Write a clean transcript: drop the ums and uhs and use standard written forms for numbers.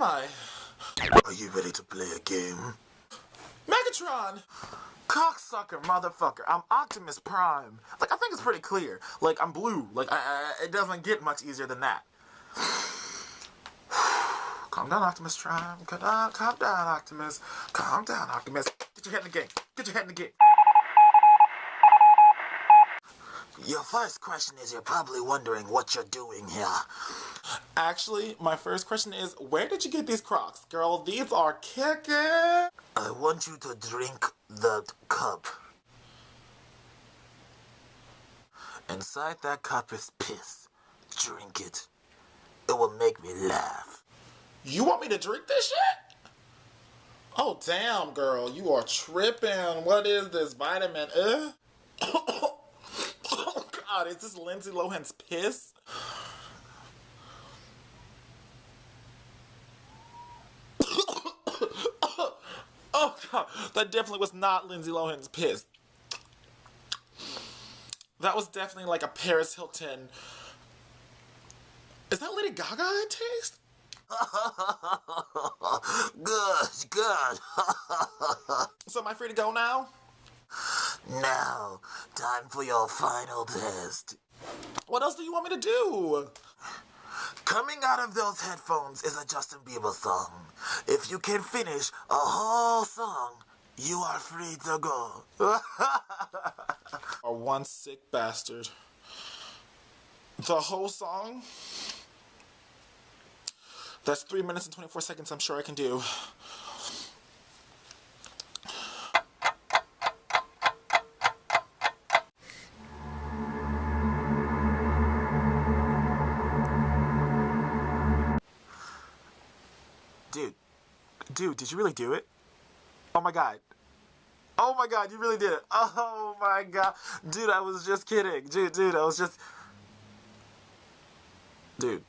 am I? Are you ready to play a game? Megatron! Cocksucker, motherfucker. I'm Optimus Prime. Like, I think it's pretty clear. Like, I'm blue. Like, it doesn't get much easier than that. Calm down, Optimus Prime. Calm down, Optimus. Calm down, Optimus. Get your head in the game. Get your head in the game. Your first question is you're probably wondering what you're doing here. Actually, my first question is, where did you get these Crocs? Girl, these are kicking! I want you to drink the cup. Inside that cup is piss. Drink it. It will make me laugh. You want me to drink this shit? Oh, damn, girl. You are tripping. What is this? Vitamin Oh, God. Is this Lindsay Lohan's piss? Oh, God. That definitely was not Lindsay Lohan's piss. That was definitely like a Paris Hilton. Is that Lady Gaga in taste? Good. So am I free to go now? Now, time for your final test. What else do you want me to do? Coming out of those headphones is a Justin Bieber song. If you can finish a whole song, you are free to go. Or one sick bastard. The whole song? That's 3 minutes and 24 seconds. I'm sure I can do. Dude, did you really do it? Oh my god. Oh my god, you really did it. Oh my god. Dude, I was just kidding. Dude, I was just... Dude.